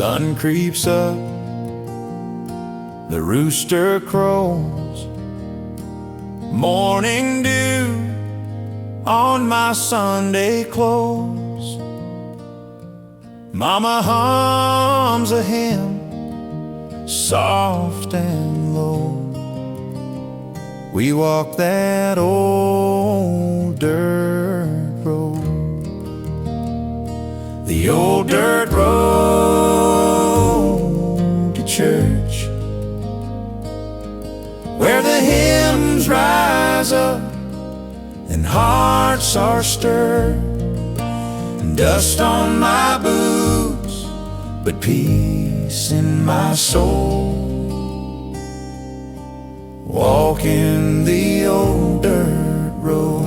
sun creeps up, the rooster crows, morning dew on my Sunday clothes. Mama hums a hymn, soft and low. We walk that old dirt road, the old dirt road to church, where the hymns rise up and hearts are stirred. Dust on my boots, but peace in my soul. Walking the old dirt road.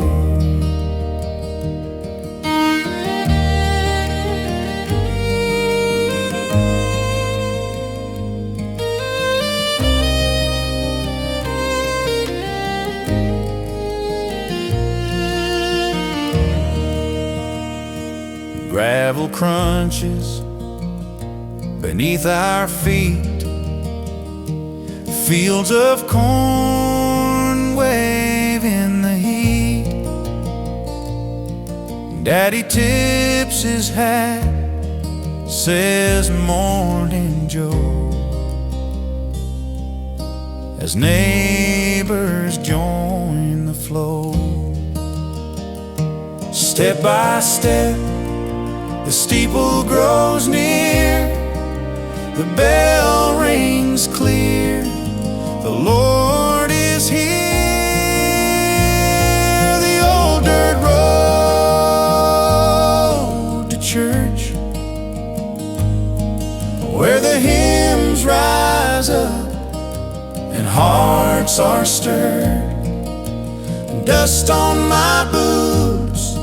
Gravel crunches beneath our feet, fields of corn wave in the heat. Daddy tips his hat, says morning Joe, as neighbors join the flow. Step by step the steeple grows near, the bell rings clear, the Lord is here. The old dirt road to church, where the hymns rise up and hearts are stirred. Dust on my boots,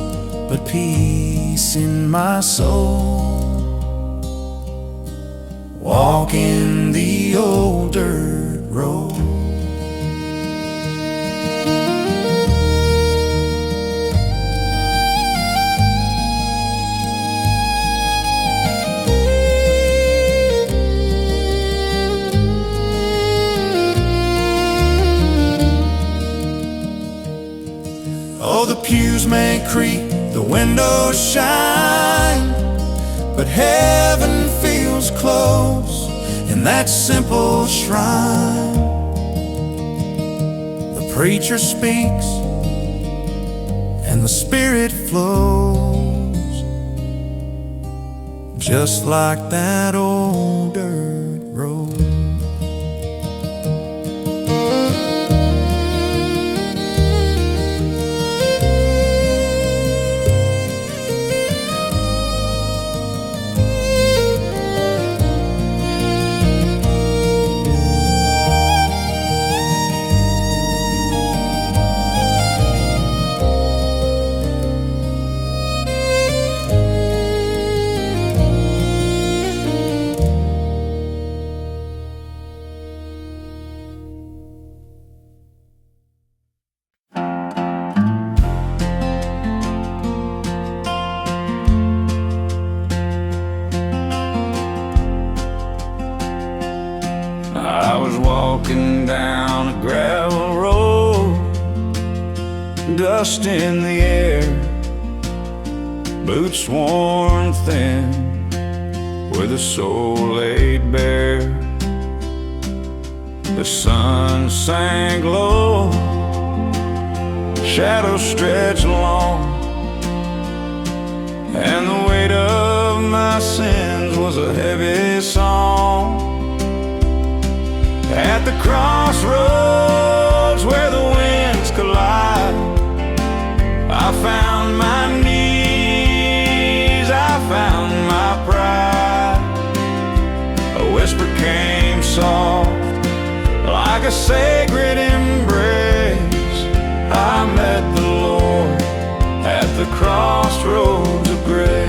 but peace in my soul. Walking the old dirt road. Oh, the pews may creak, the windows shine, but heaven feels close in that simple shrine. The preacher speaks and the Spirit flows, just like that old dirt road. I was walking down a gravel road, dust in the air, boots worn thin, with a soul laid bare. The sun sank low, shadows stretched long, and the weight of my sins was a heavy song. At the crossroads where the winds collide, I found my knees, I found my pride. A whisper came soft, like a sacred embrace. I met the Lord at the crossroads of grace.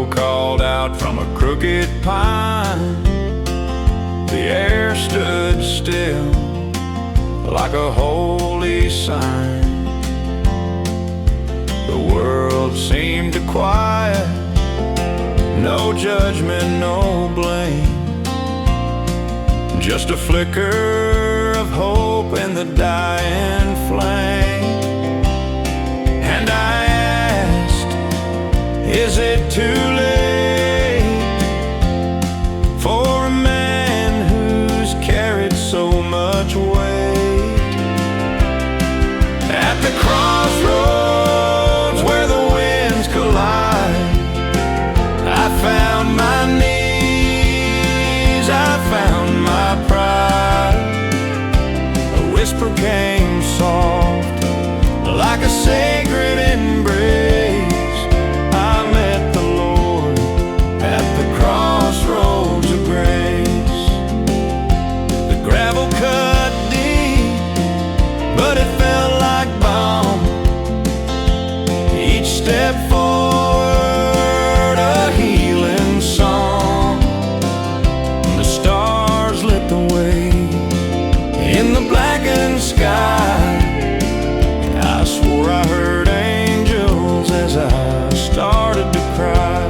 Called out from a crooked pine, the air stood still, like a holy sign. The world seemed to quiet, no judgment, no blame, just a flicker of hope in the dying flame. And I asked, is it too late for a man who's carried so much weight? At the crossroads where the winds collide, I found my knees, I found my pride. A whisper came soft, like a sacred embrace. I met the Lord at the crossroads of grace. The gravel cut deep, but it felt like balm. Each step forward, a healing song. The stars lit the way in the blackened sky. I swore I heard angels as I started to cry.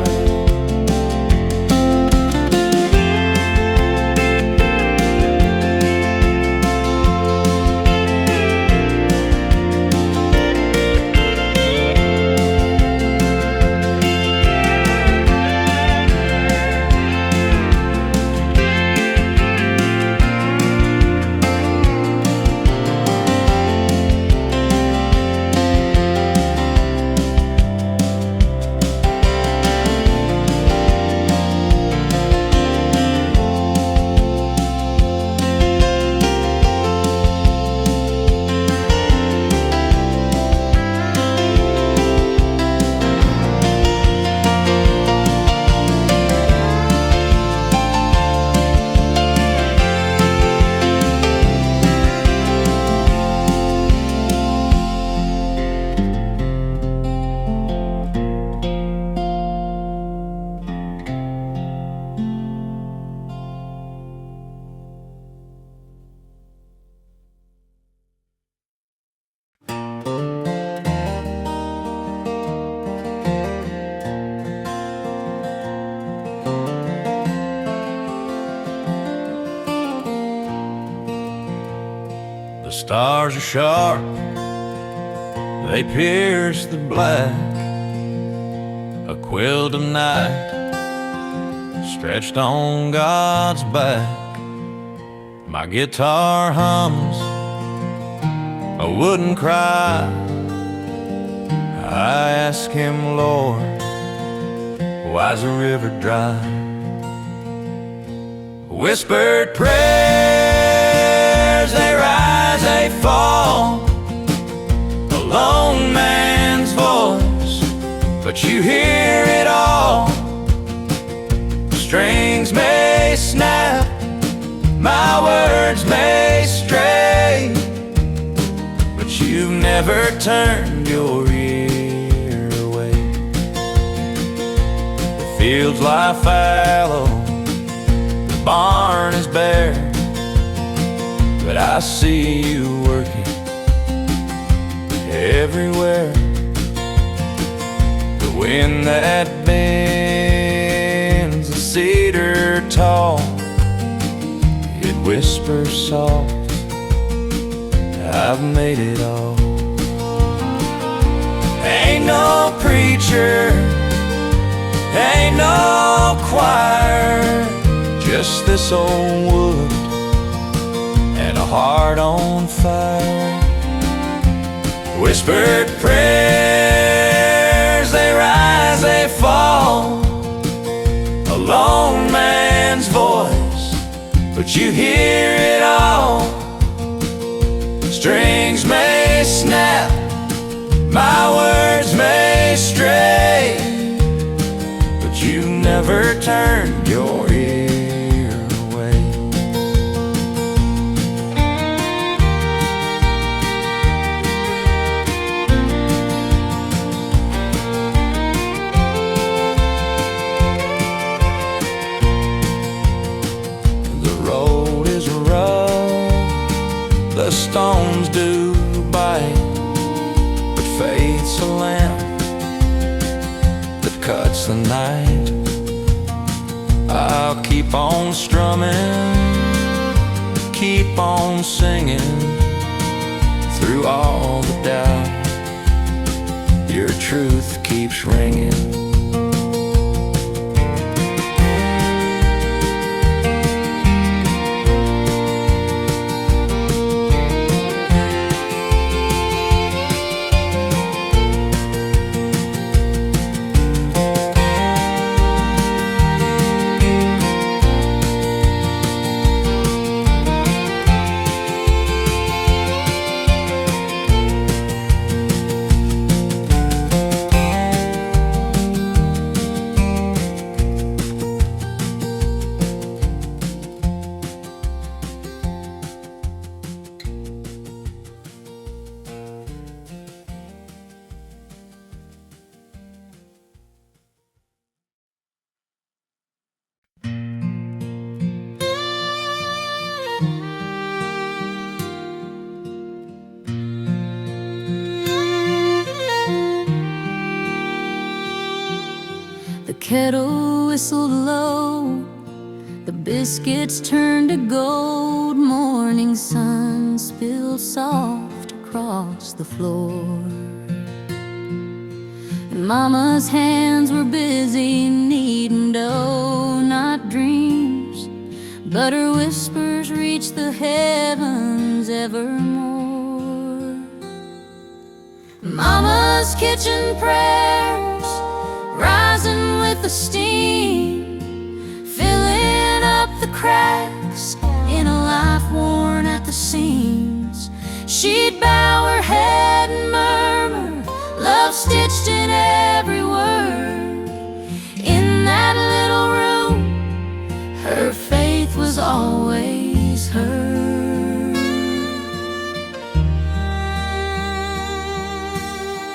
The stars are sharp, they pierce the black. A quilt of night stretched on God's back. My guitar hums, I wouldn't cry. I ask him, Lord, why's the river dry? Whispered prayers, they rise, they fall. A lone man's voice, but you hear it all. Strings may snap, my words may stray, but you've never turned your ear away. The fields lie fallow, the barn is bare, but I see you working everywhere. The wind that bends the cedar tall, it whispers soft, I've made it all. Ain't no preacher, ain't no choir, just this old wood and a heart on fire. Whispered prayers, they rise, they fall. A lone man's voice, but you hear it all. Strings may snap, my words may stray, but you never turned your ear away. The road is rough, the stone cuts the night. I'll keep on strumming, keep on singing through all the doubt. Your truth keeps ringing. The kettle whistled low, the biscuits turned to gold. Morning sun spilled soft across the floor, and Mama's hands were busy kneading dough. Not dreams, but her whispers reached the heavens evermore. Mama's kitchen prayers rising with the steam, filling up the cracks in a life worn at the seams. She'd bow her head and murmur, love stitched in every word. In that little room, her faith was always heard.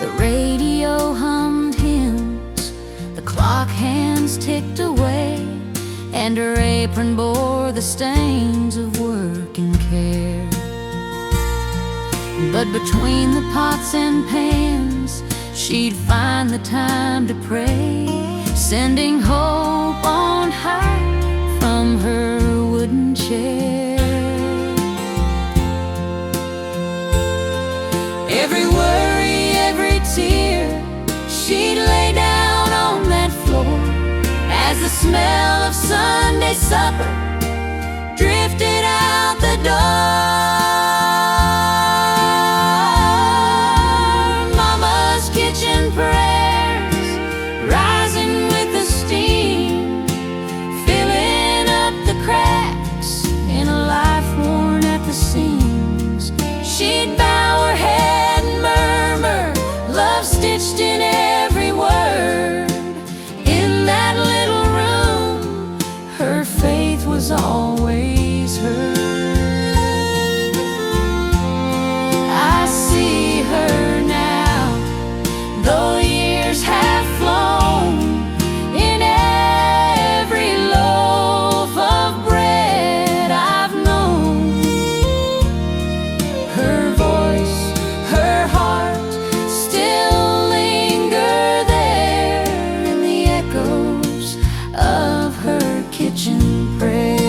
The radio hummed hymns, the clock hands ticked away, and her apron bore the stains of work and care. But between the pots and pans, she'd find the time to pray, sending hope on high from her wooden chair. Every worry, every tear, she'd lay down on that floor as the smell of Sunday supper drifted out the door. Mama's kitchen prayers rising with the steam, filling up the cracks in a life worn at the seams. She'd bow her head and murmur, love stitched in every word. In that little room, her faith was always heard. I see her now, though years have flown, in every loaf of bread I've known. Her voice, her heart still linger there in the echoes of her kitchen prayer.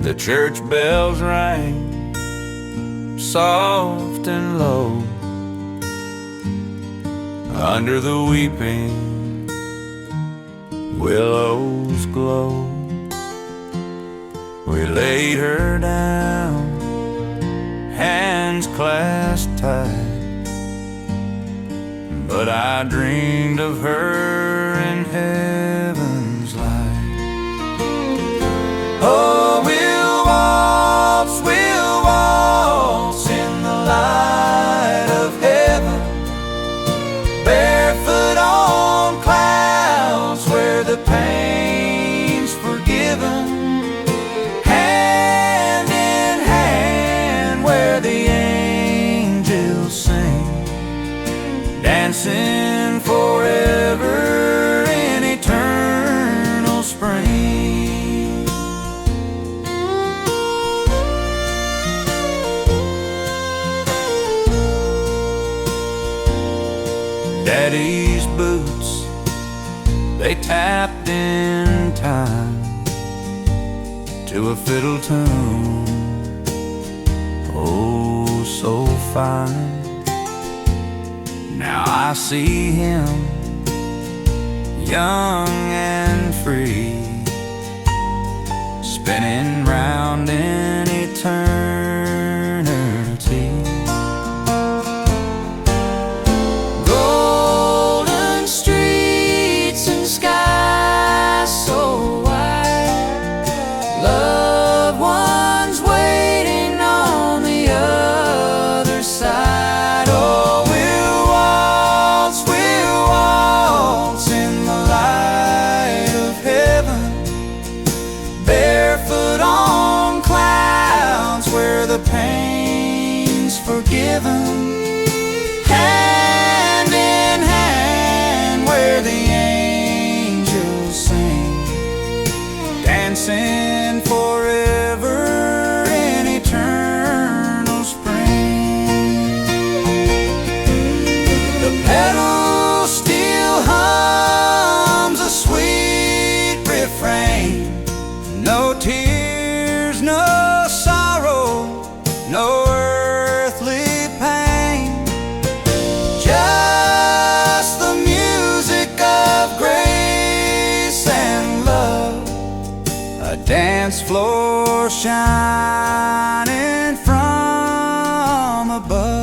The church bells rang soft and low under the weeping willows glow. We laid her down, hands clasped tight, but I dreamed of her in heaven's light. Oh, we'll waltz in the light of heaven, barefoot on clouds where the pain's forgiven, hand in hand where the angels sing, dancing forever in eternal spring. Daddy's boots, they tapped in time to a fiddle tune, oh so fine. Now I see him, young and free, spinning round in eternity. Golden streets and skies so wide, loved ones waiting on the other side. Oh, we'll waltz in the light of heaven, barefoot on clouds where the pain's forgiven, hand in hand where the angels sing, dancing forever in eternal spring. The pedal still hums a sweet refrain, no tears, no sorrow, no earthly pain, just the music of grace and love, a dance floor shining from above.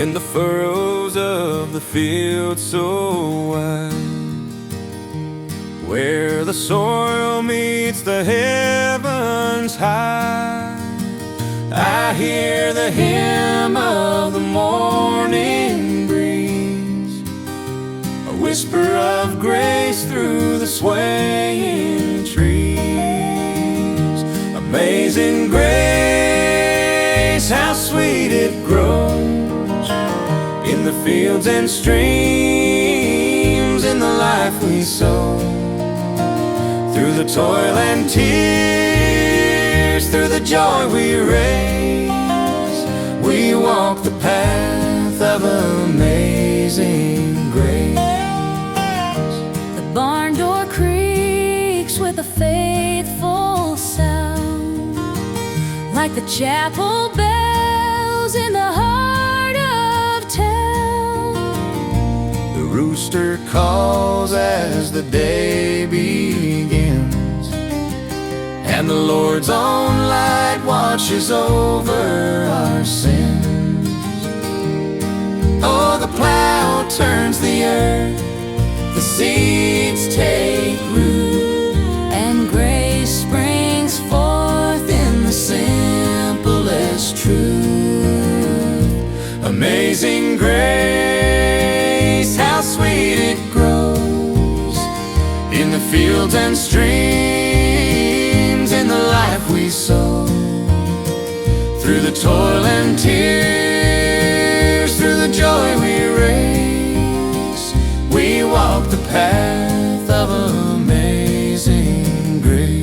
in the furrows of the field so wide, where the soil meets the heavens high. I hear the hymn of the morning breeze, a whisper of grace through the swaying trees. Amazing grace, how sweet it grows in the fields and streams, in the life we sow. Through the toil and tears, through the joy we raise, we walk the path of amazing grace. The barn door creaks with a faithful sound, like the chapel bells in the heart of town. The rooster calls as the day begins, and the Lord's own light watches over our sins. Oh, the plow turns the earth, the seeds take root, And grace springs forth in the simplest truth. amazing grace, how sweet it grows in the fields and streams, in the life we sow. Through the toil and tears, through the joy we raise, we walk the path of amazing grace.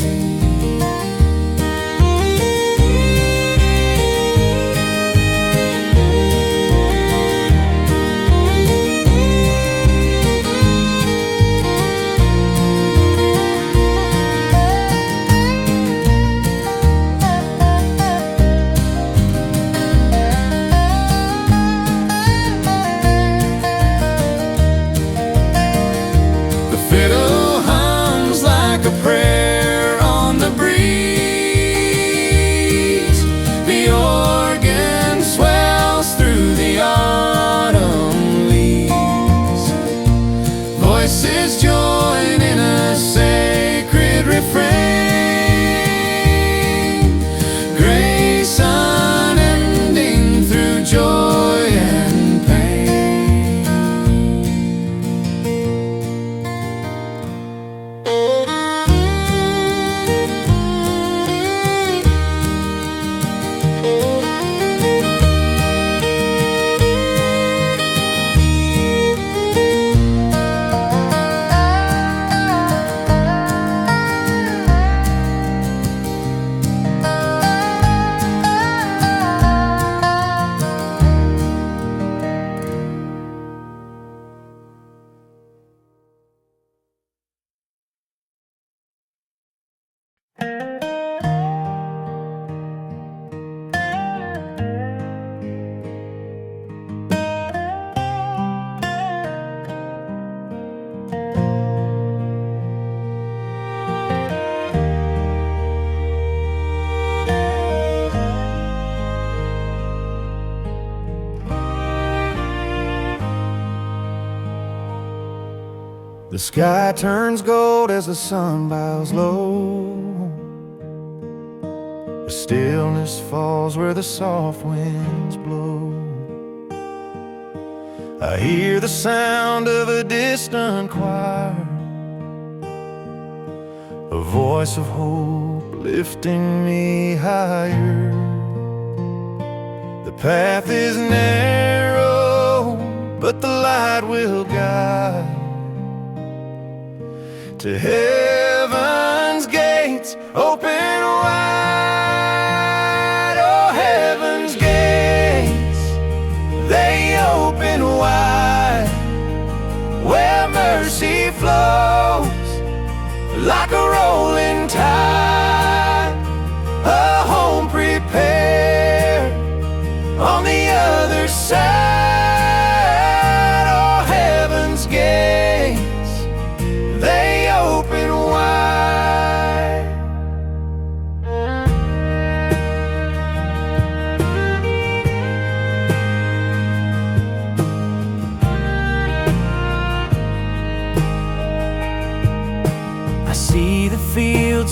The sky turns gold as the sun bows low. The stillness falls where the soft winds blow. I hear the sound of a distant choir, a voice of hope lifting me higher. The path is narrow, but the light will guide to heaven's gates open wide. Oh, heaven's gates, they open wide, where mercy flows like a rolling tide. A home prepared on the other side. Oh, heaven's gates, they open wide.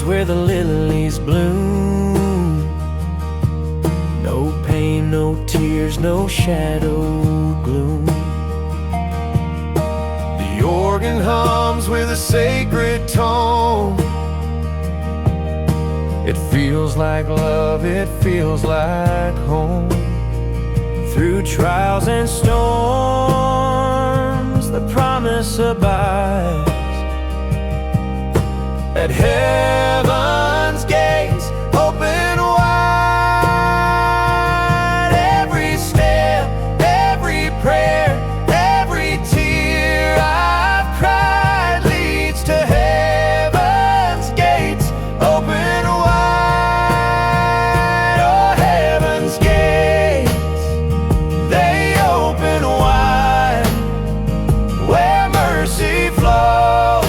where the lilies bloom. No pain, no tears, no shadow gloom. The organ hums with a sacred tone. It feels like love, it feels like home. Through trials and storms, the promise abides that heaven's gates open wide. Every step, every prayer, every tear I've cried leads to heaven's gates open wide. Oh, heaven's gates, they open wide, where mercy flows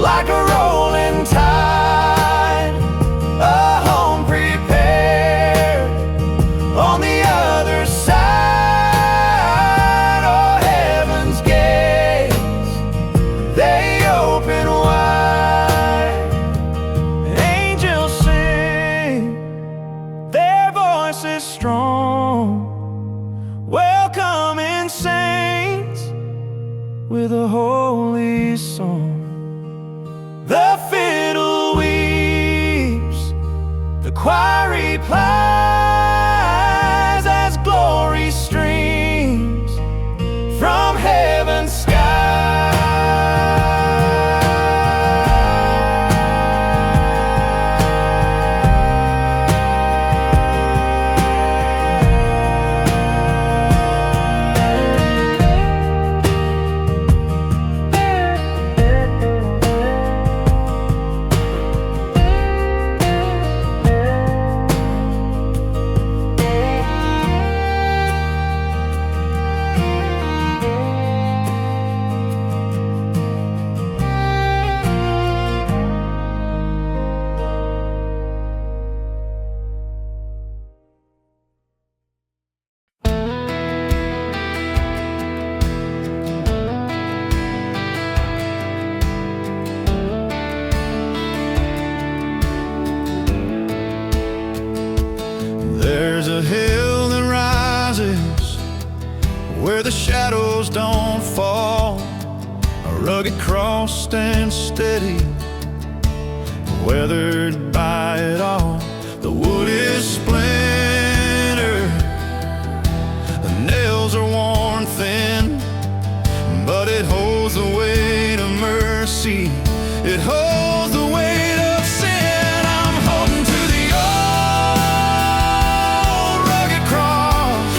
like a rolling tide, a home prepared on the other side. Oh, heaven's gates, they open wide. Angels sing, their voices strong, welcoming saints with a holy song. The fiddle weeps, the choir replies as glory streams from heaven's sky. There's a hill that rises where the shadows don't fall. A rugged cross stands steady, weathered by it all. The wood is splintered, the nails are worn thin, but it holds the weight of mercy. It holds the weight of sin. I'm holding to the old rugged cross,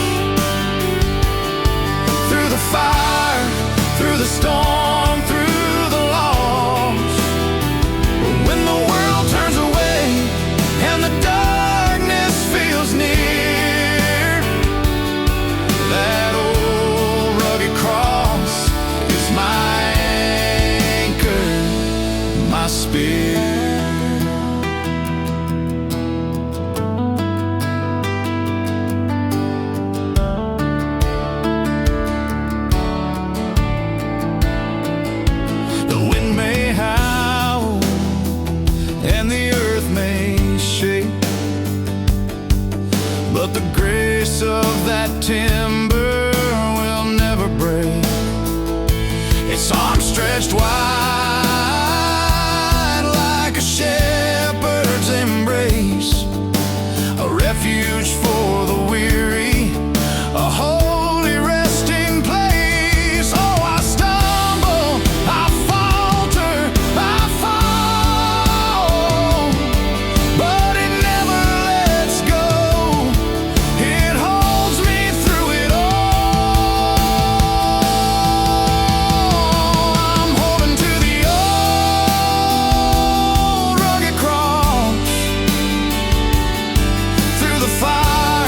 through the fire, through the storm, through the loss. But when the world turns away and the darkness feels near, that old rugged cross is my anchor, my spear. The wind may howl and the earth may shake, but the grace of that timber will never break. Its arms stretched wide like a shepherd's embrace, a refuge for the weary, a holy resting place. Oh, I stumble, I falter, I fall, but it never lets go. It holds me through it all. I'm holding to the old rugged cross, through the fire,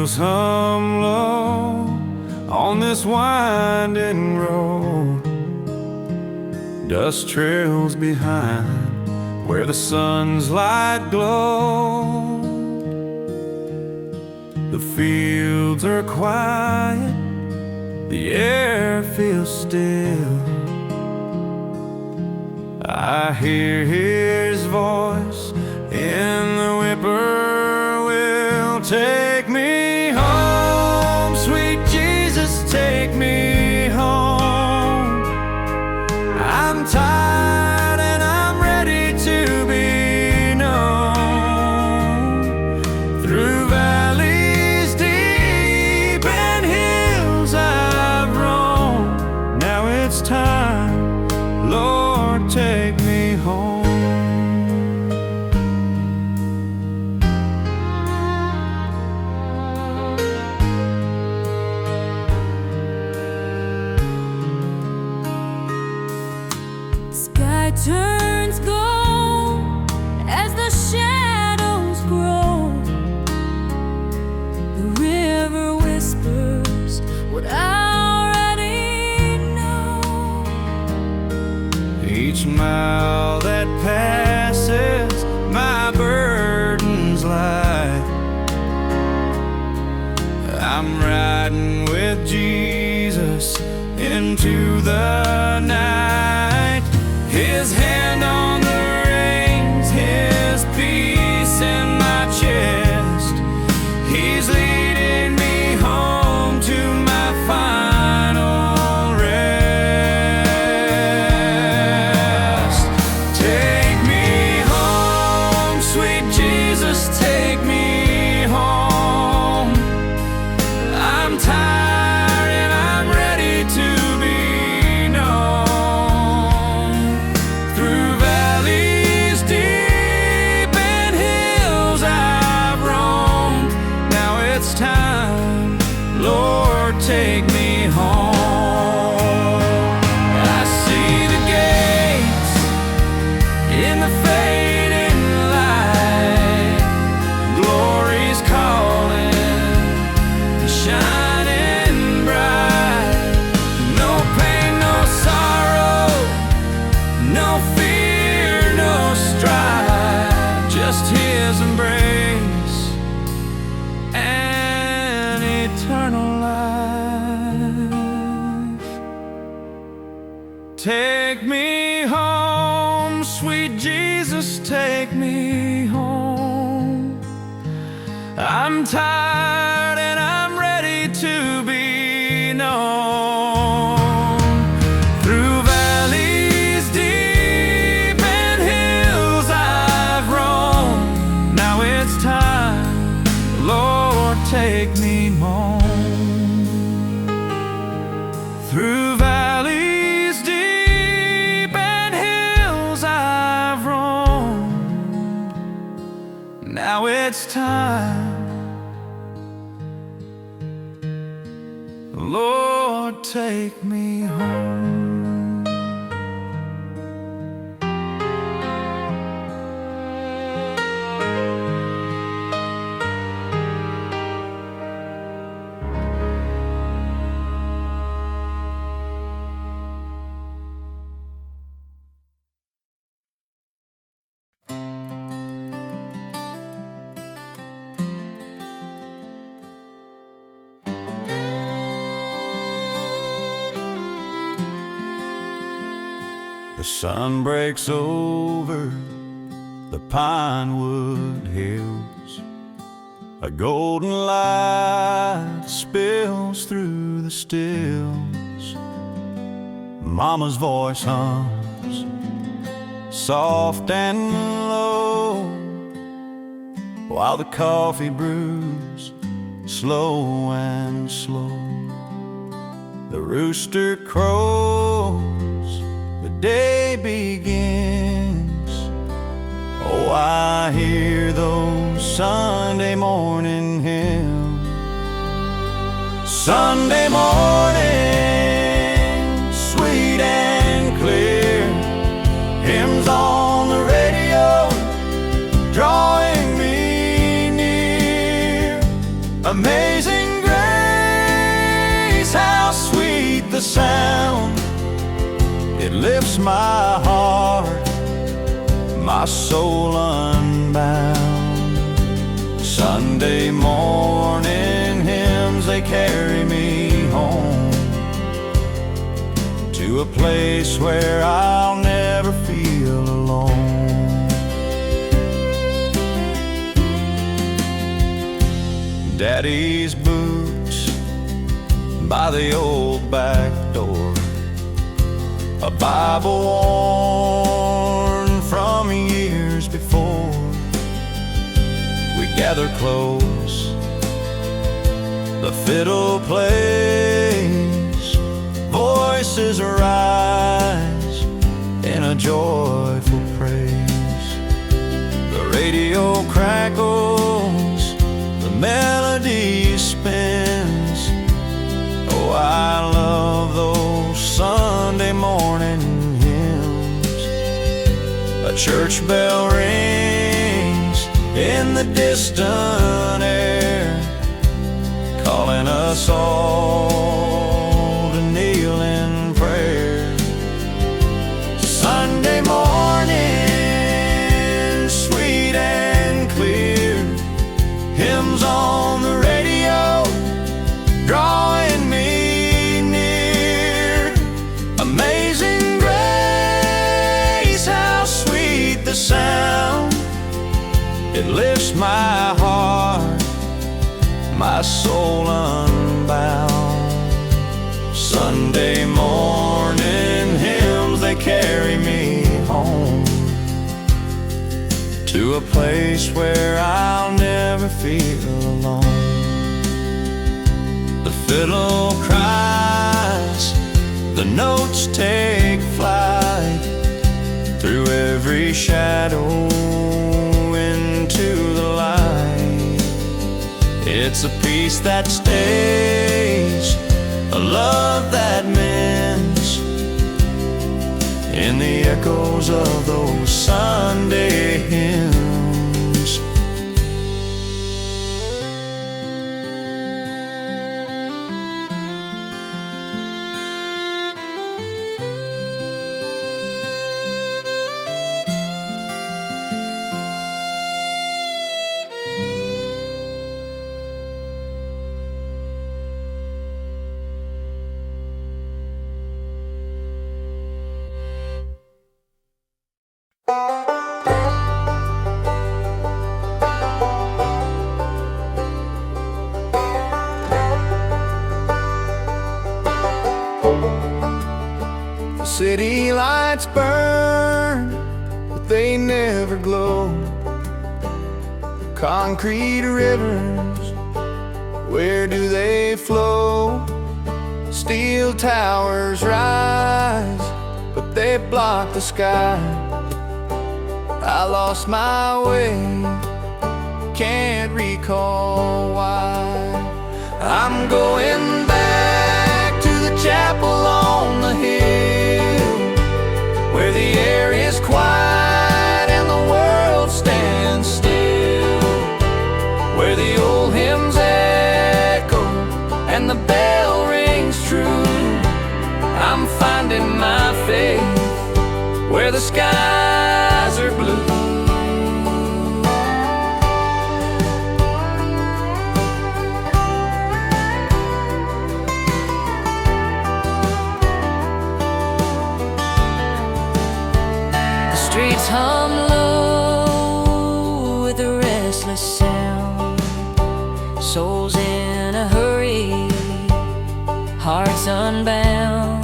wheels hum low on this winding road. Dust trails behind where the sun's light glowed. The fields are quiet, the air feels still. I hear his voice in the whippoorwill. Take me home, sweet Jesus, take me home. I'm tired and I'm ready to be known. Through valleys deep and hills I've roamed. Now it's time, Lord, take me home. Sky turns gold as the shadows grow. The river whispers what I already know. Each mile that passes, my burden's light. I'm riding with Jesus into the night. His hand on the reins, his peace in my chest. He's leading me home to my final rest. Take me home, sweet Jesus, take me home. I'm tired and I'm ready to be known. Through valleys deep and hills I've roamed. Now it's time, Lord, take me home. I see the gates in the fading light. Glory's calling, shining bright. No pain, no sorrow, no fear, no strife. Just his embrace and eternal life. Take me home, sweet Jesus, take me home. I'm tired and I'm ready to be known. Through valleys deep and hills I've roamed. Now it's time, Lord, take me home. Through valleys deep and hills I've roamed. Now it's time, Lord, take me home. The sun breaks over the pinewood hills. A golden light spills through the stills. Mama's voice hums soft and low, while the coffee brews slow and slow. The rooster crows, the day begins. Oh, I hear those Sunday morning hymns. Sunday morning, sweet and clear, hymns on the radio, drawing me near. Amazing lifts my heart, my soul unbound. Sunday morning hymns, they carry me home to a place where I'll never feel alone. Daddy's boots by the old back door, a Bible worn from years before. We gather close, the fiddle plays, voices rise in a joyful praise. The radio crackles, the melody spins. Oh, I love those Sunday morning hymns. A church bell rings in the distant air, calling us all to kneel in prayer. Sunday morning, sweet and clear, hymns on the radio, drawing me near. Amazing grace, how sweet the sound. It lifts my heart, my soul unbound. Sunday morning hymns, they carry me home to a place where I'll never feel alone. The fiddle cries, the notes take flight through every shadow into the light. It's a peace that stays, a love that mends, in the echoes of those Sunday hymns. City lights burn, but they never glow. Concrete rivers, where do they flow? Steel towers rise, but they block the sky. I lost my way, can't recall why. I'm going back to the chapel on the hill, where the air is quiet and the world stands still, where the old hymns echo and the bell rings true. I'm finding my faith where the skies are blue. Streets hum low with a restless sound, souls in a hurry, hearts unbound.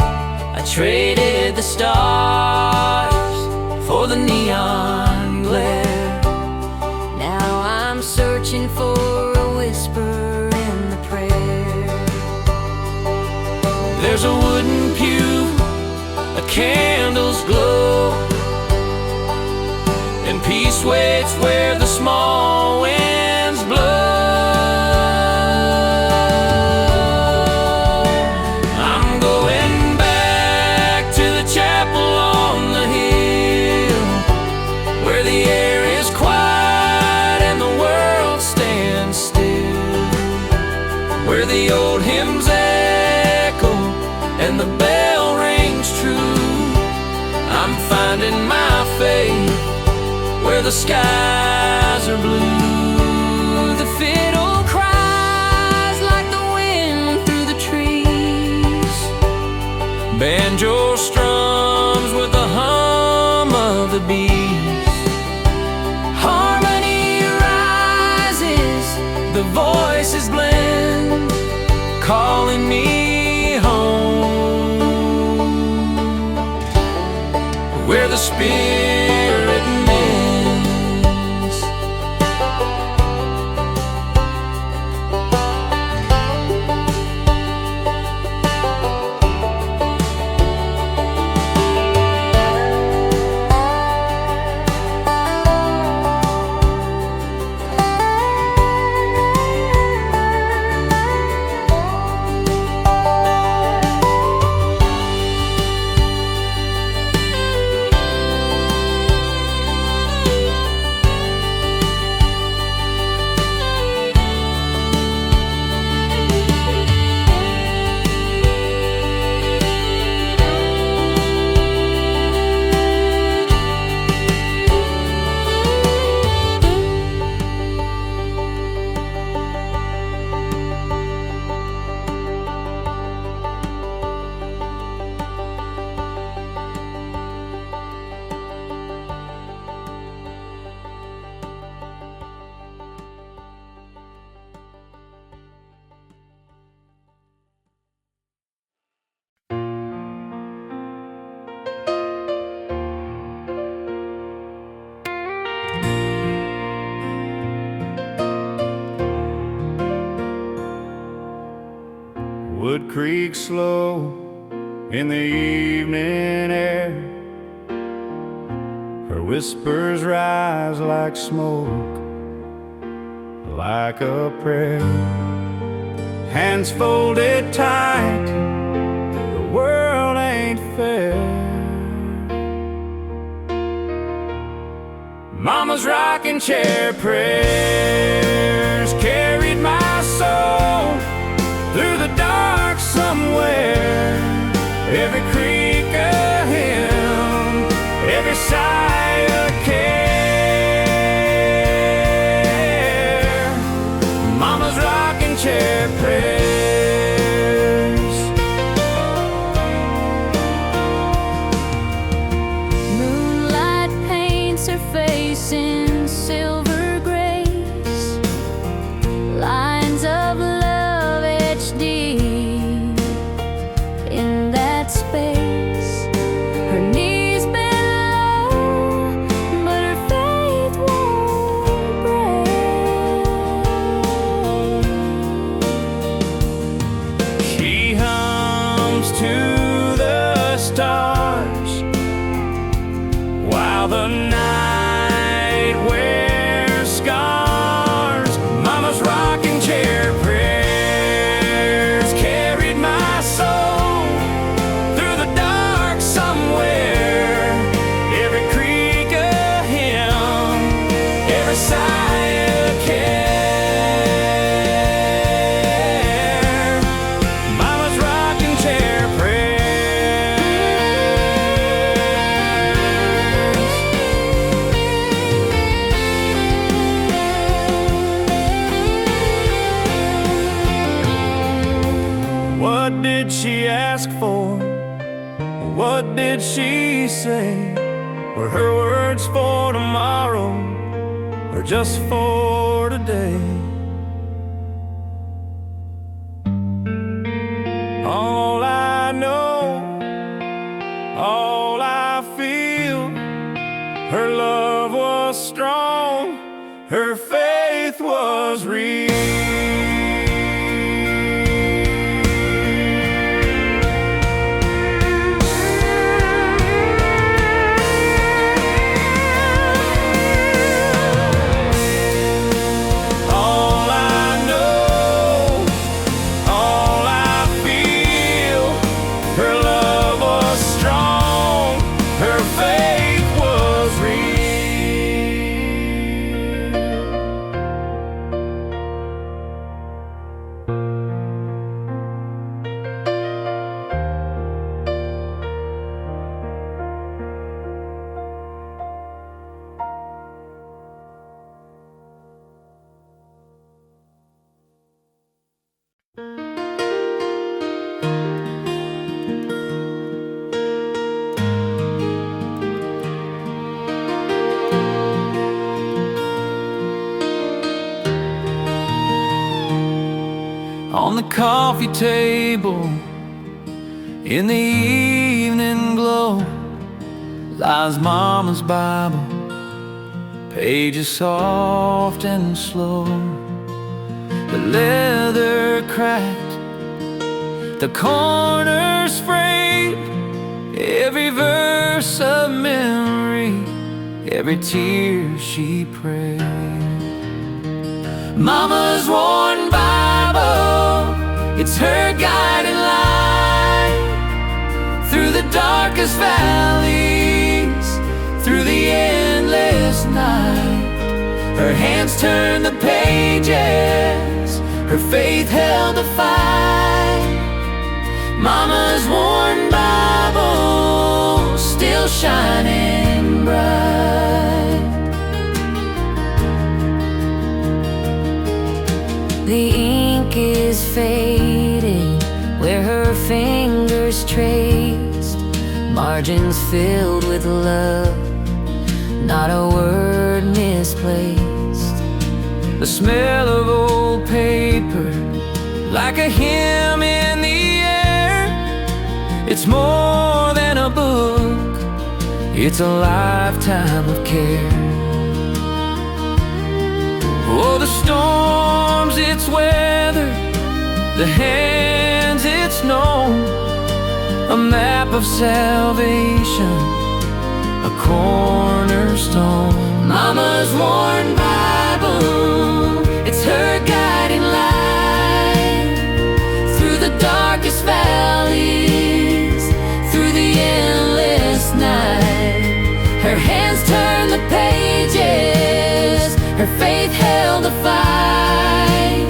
I traded the stars for the neon glare. Now I'm searching for a whisper in the prayer. There's a wooden pew, a candle's glow, and peace waits where the small winds blow. I'm going back to the chapel on the hill, where the air is quiet and the world stands still, where the old hymns echo and the bell rings true. the skies are blue. The fiddle cries like the wind through the trees. Banjo strums with the hum of the bees. Harmony rises, The voices blend, calling me home, where the spirit mends. Wood Creek slow in the evening air. Her whispers rise like smoke, like a prayer. Hands folded tight, the world ain't fair. Mama's rocking chair prayers carried my soul through the dark somewhere. Every creak a hymn, every sigh a care. Mama's rocking chair prayers. moonlight paints her face in silver grace. Lines of love etched deep in that space. Her knees bend low, but her faith won't break. She hums to the stars while the night wears scars. Mama's rocking chair prayers carried my soul through the dark somewhere. Every creak a hymn, every sigh a care. Mama's rocking chair prayers. What did she ask for? What did she say? Were her words for tomorrow or just for today? All I know, all I feel, her love was strong, her faith was real. All I know, all I feel, her love was strong, her faith was real. On the coffee table, in the evening glow, lies Mama's Bible, pages soft and slow. The leather cracked, the corners frayed, every verse of memory, every tear she prayed. Mama's worn Bible, it's her guiding light through the darkest valleys, through the endless night. Her hands turned the pages, her faith held the fight. Mama's worn Bible, still shining bright. The ink is fading where her fingers traced, margins filled with love, not a word misplaced. The smell of old paper, like a hymn in the air. It's more than a book, it's a lifetime of care. Oh, the storms it's weathered, the hands it's known, a map of salvation, a cornerstone. Mama's worn Bible, it's her guiding light through the darkest valleys, through the endless night. Her hands turned the pages, her faith held the fight.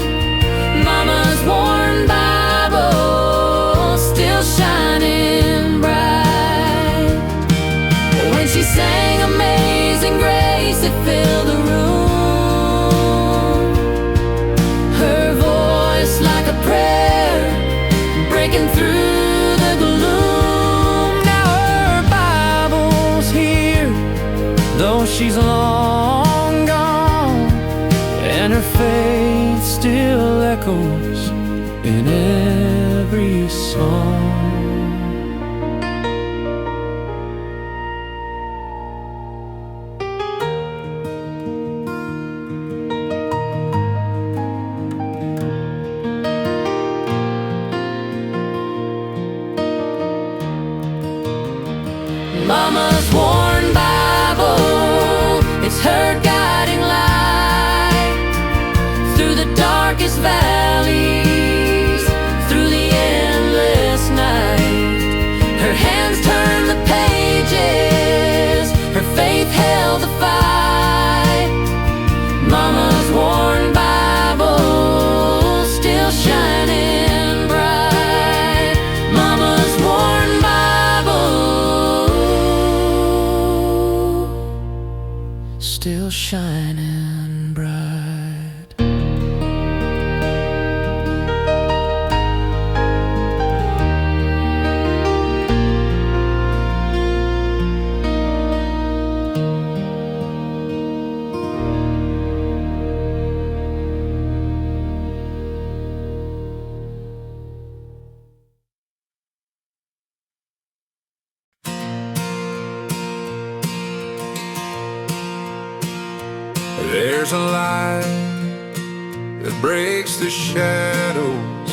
Mama's worn Bible, still shining bright. When she sang Amazing Grace, it filled the room. Her voice like a prayer, breaking through the gloom. Now her Bible's here, though she's long gone, and her faith still echoes in every song. Mama's worn Bible, it's her guiding light through the darkest valleys, through the endless night. Her hands turned the pages, her faith held the fight. Mama's worn Bible, still shining bright. Mama's worn Bible, still shining bright. There's a light that breaks the shadows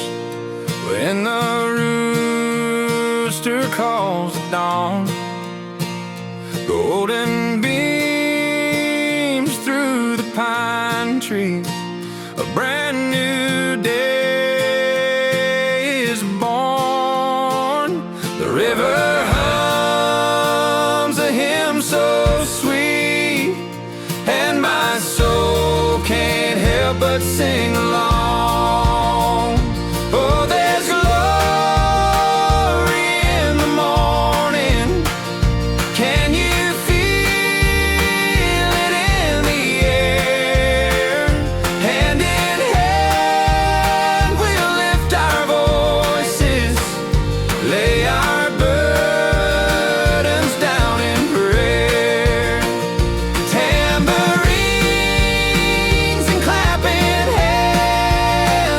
when the rooster calls at dawn. Golden beams through the pine trees, a brand new day is born. The river hums a hymn so sweet, and my soul can't help but sing along. Oh, there's glory in the morning. Can you feel it in the air? Hand in hand we'll lift our voices, lay our burdens down in prayer. Tambourines and clapping hands,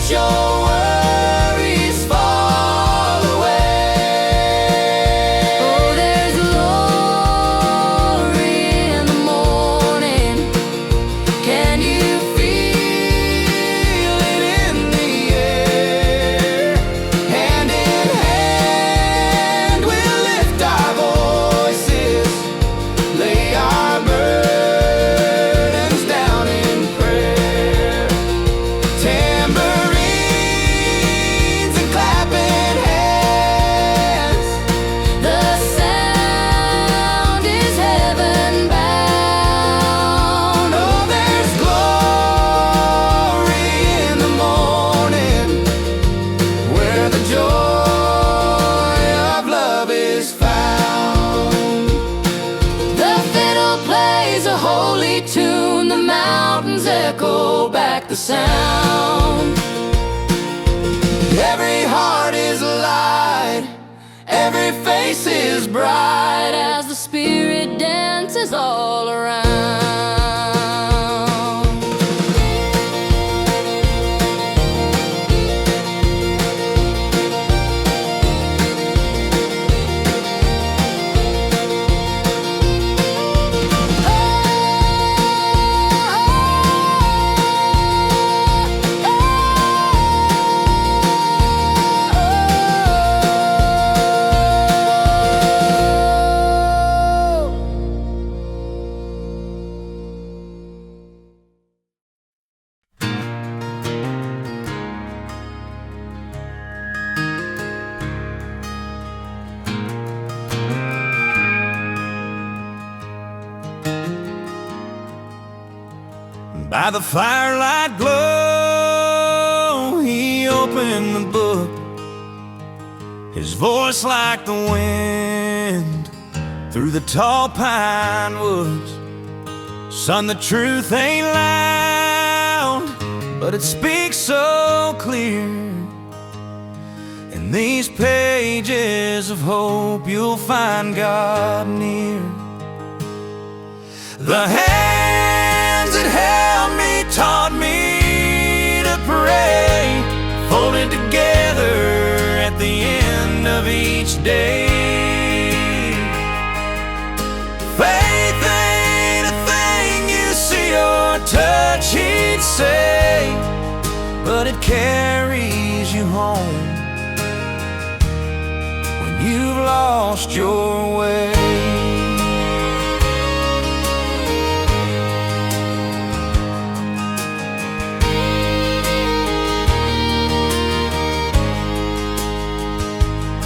let your worries fall away. Oh, there's glory in the morning. Can you Feel it in the air. Hand in hand, we'll lift our voices, lay our burdens down in prayer. Tambourines and clapping hands. The sound is heaven bound. Oh, there's glory in the morning, where the joy of love is found. The fiddle plays a holy tune. The mountains echo back the sound. Every heart is light, every face is bright, As the spirit dances all around. By the firelight glow, he opened the book, his voice like the wind through the tall pine woods. Son, the truth ain't loud, but it speaks so clear. In these pages of hope, you'll find God near. The hands that held me taught me to pray, folded together at the end of each day. Faith ain't a thing you see or touch, he'd say, but it carries you home when you've lost your way.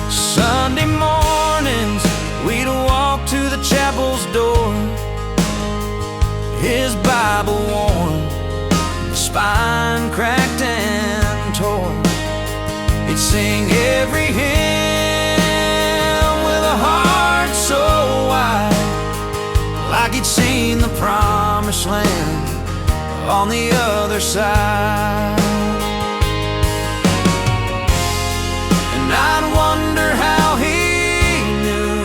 Sunday mornings, we'd walk to the chapel's door, his Bible worn, spine cracked and torn. He'd sing every hymn with a heart so wide, like he'd seen the promised land on the other side. And I'd wonder how he knew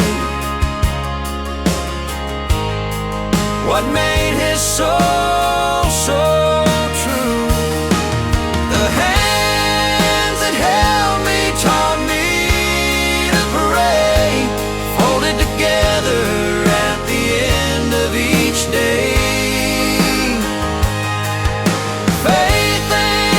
what made his soul so true. The hands that held me taught me to pray, folded together at the end of each day. Faith ain't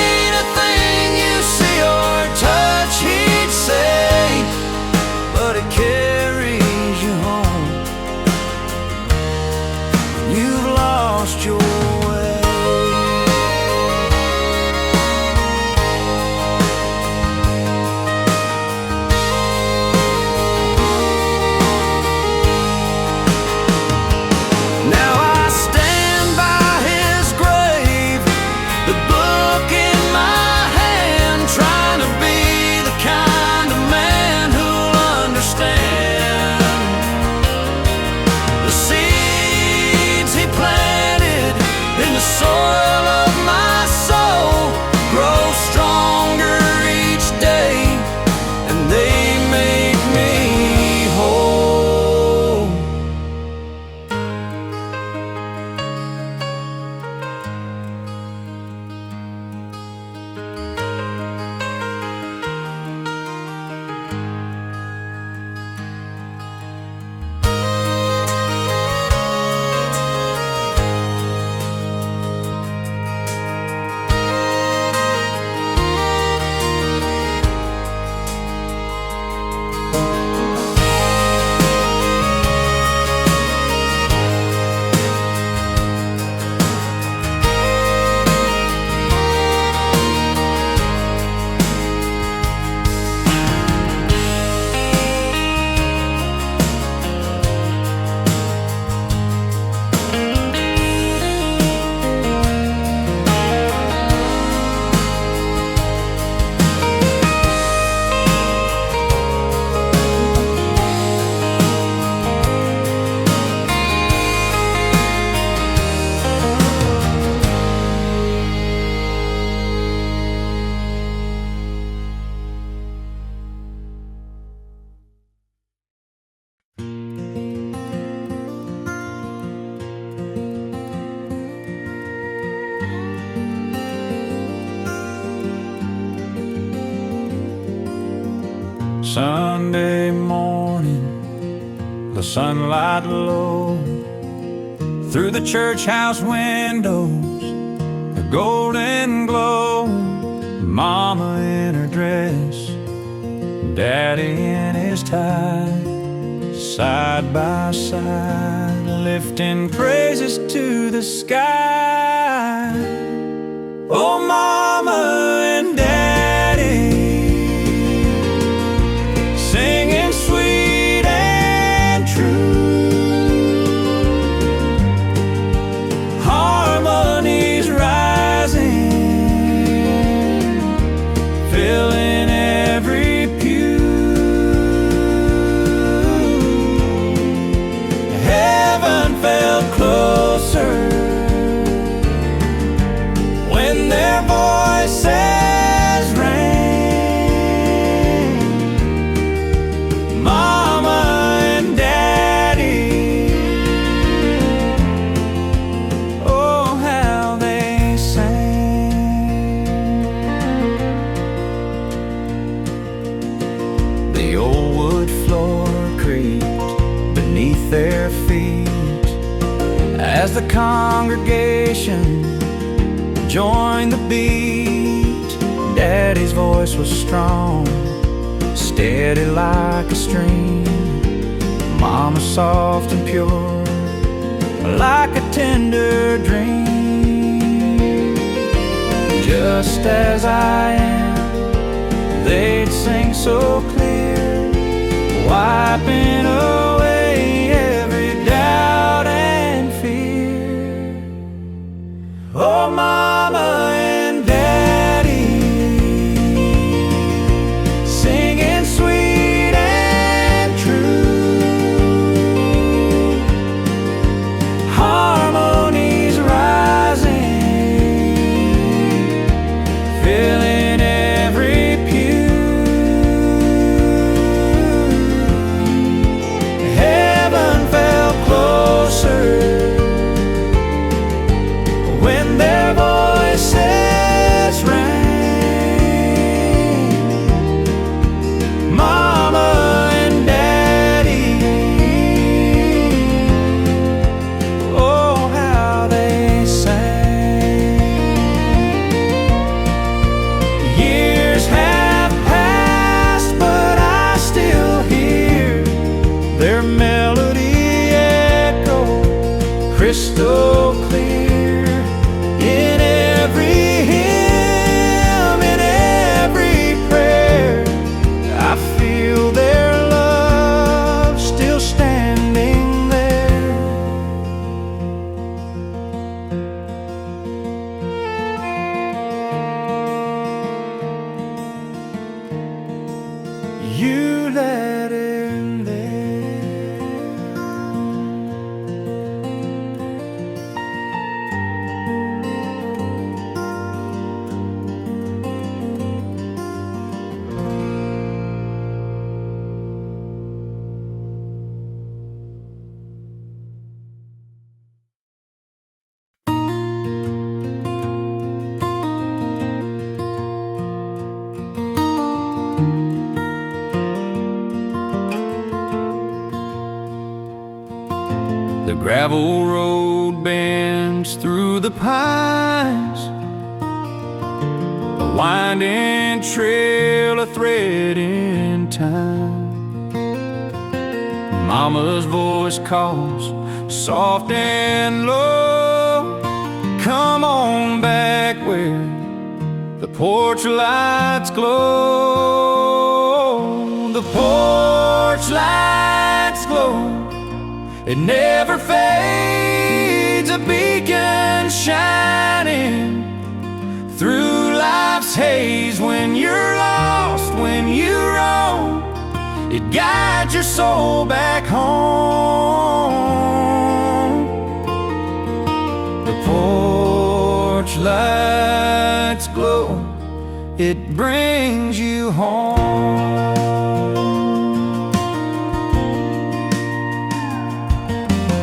Sunday morning, the sunlight low, through the church house windows, a golden glow. Mama in her dress, Daddy in his tie, side by side, lifting praises to the sky. Oh, Mama and Daddy, singing sweet and true, harmonies rising, filling every pew. Heaven felt closer when their voices rang. Mama and Daddy, oh how they sang. The old wood floor creaked beneath their feet as the congregation joined the beat. Daddy's voice was strong, steady like a stream. Mama soft and pure, like a tender dream. Just as I am, they'd sing so clear, wiping away every doubt and fear. Oh, Mama and Daddy, singing sweet and true, harmonies rising, filling every pew. Heaven felt closer when their voices rang. Mama and Daddy, oh how they sang. Years have passed, but I still hear their melody echo crystal clear. In every hymn, in every prayer, I feel their love still standing there. You let in there. The gravel road bends through the pines, a winding trail, a thread in time. Mama's voice calls, soft and low, come on back where the porch lights glow. The porch lights glow, it never fades, a beacon shining through life's haze. When you're lost, when you roam, it guides your soul back home. The porch lights glow, it brings you home.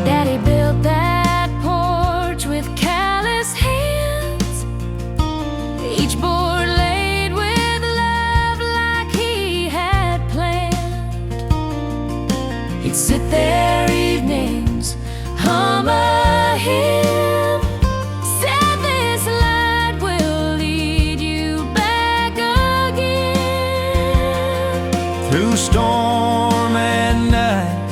Daddy built that porch with callous hands, each board laid with love like he had planned. We'd sit there evenings, hum a hymn, said this light will lead you back again. Through storm and night,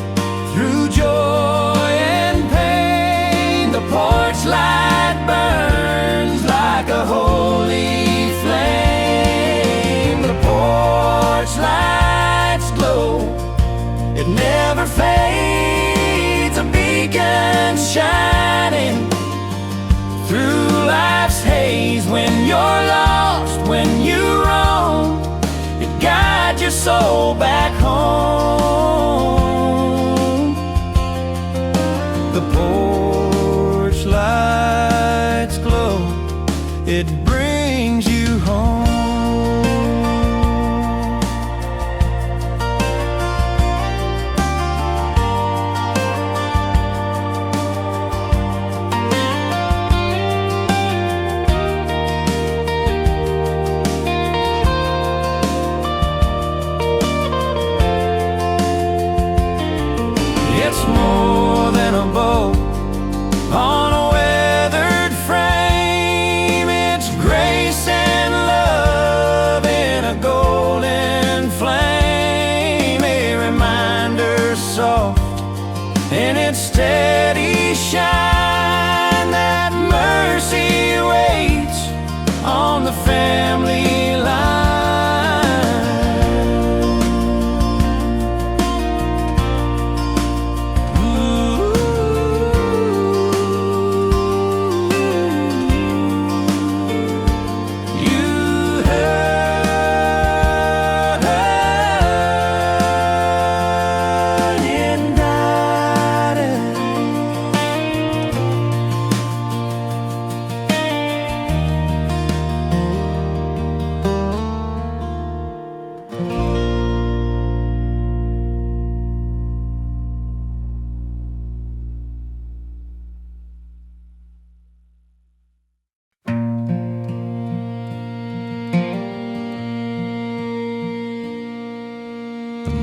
through joy and pain, the porch light burns like a holy flame. The porch light's glow, it never fades, a beacon shining through life's haze. When you're lost, when you roam, it guides your soul back home. The porch light's glow, it brings you home. It's more than a boat on a weathered frame. It's grace and love in a golden flame. A reminder soft in its steady shine that mercy waits on the family line.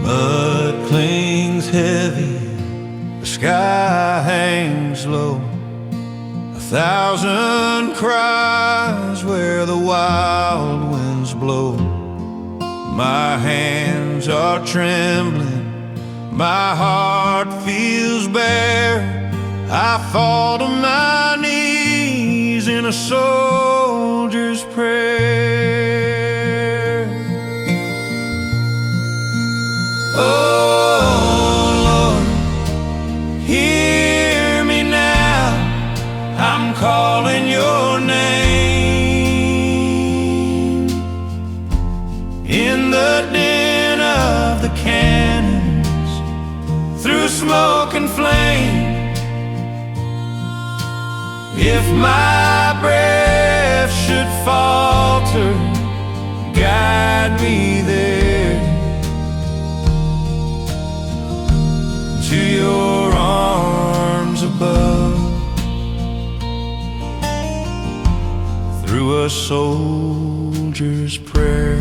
Mud clings heavy, the sky hangs low. 1,000 cries where the wild winds blow. My hands are trembling, my heart feels bare. I fall to my knees in a soldier's prayer. Oh Lord, hear me now, I'm calling your name. In the din of the cannons, through smoke and flame, if my breath should falter, guide me there to your arms above. Through a soldier's prayer,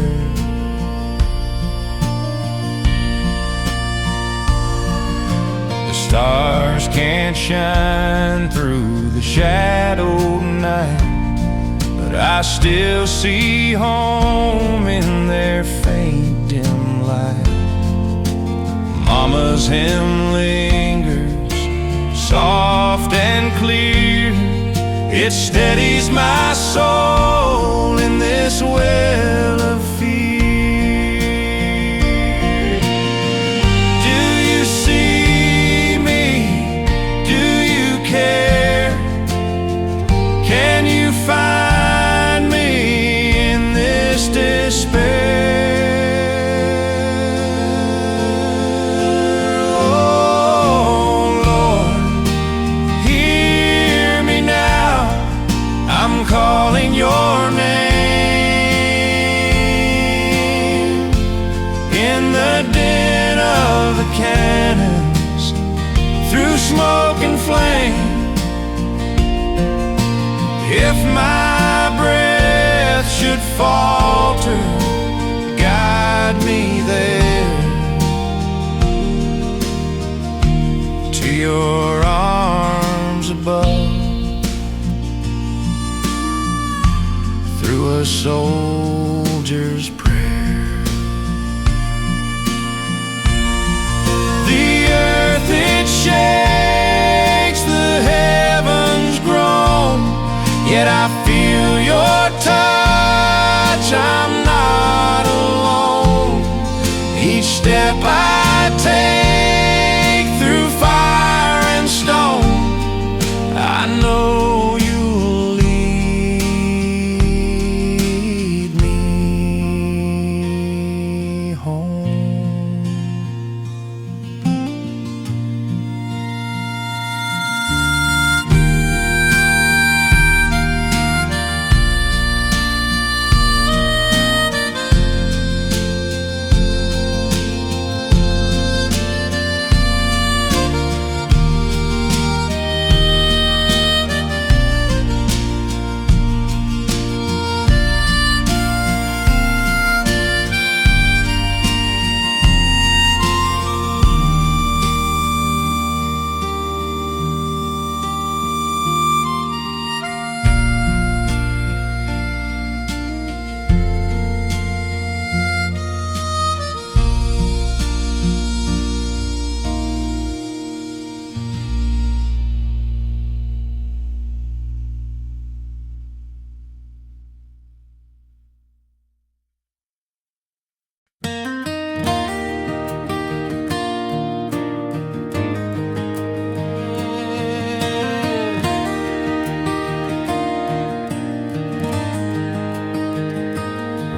the stars can't shine through the shadowed night, but I still see home in their faint dim light. Mama's hymn lingers, soft and clear. It steadies my soul in this well of fear. Do you see me? Do you care? Can you find me in this despair? Calling your name in the din of the cannons, through smoke and flame. If my breath should falter, guide me there soldier's prayer. The earth it shakes, the heavens groan, yet I feel your touch, I'm not alone. Each step I take through fire and stone, I know you'll lead me home.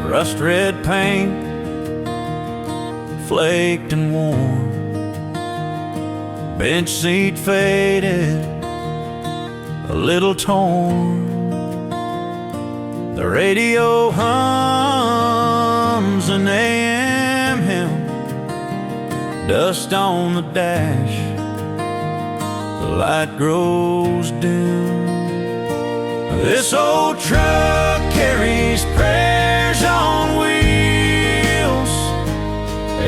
Rust red paint, flaked and worn, bench seat faded, a little torn. The radio hums an AM hymn, dust on the dash, the light grows dim. This old truck carries prayers on wheels.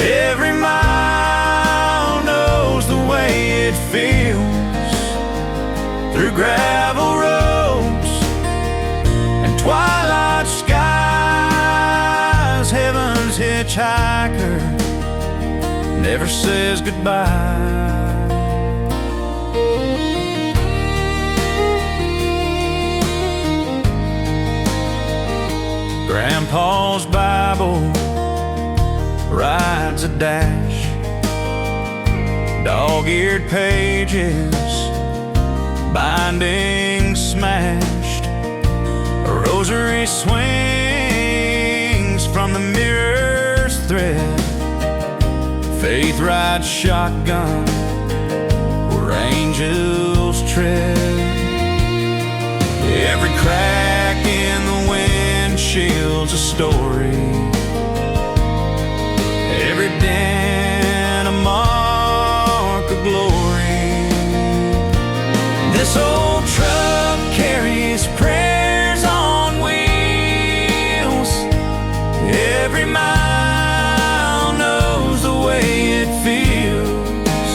Every mile knows the way it feels. Through gravel roads and twilight skies, heaven's hitchhiker never says goodbye. Grandpa's Bible rides a dash, dog-eared pages, binding smashed. A rosary swings from the mirror's thread. Faith rides shotgun where angels tread. Every crack in the shield's a story, every dent a mark of glory. This old truck carries prayers on wheels. Every mile knows the way it feels.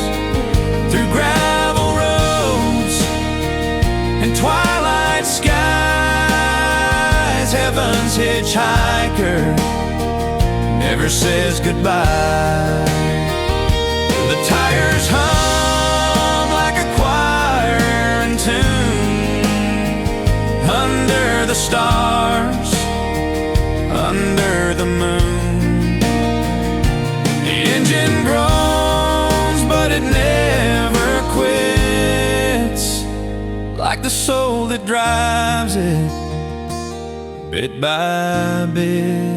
Through gravel roads and twilight skies, heaven's hitchhiker never says goodbye. The tires hum like a choir in tune, under the stars, under the moon. The engine groans, but it never quits, like the soul that drives it, bit by bit.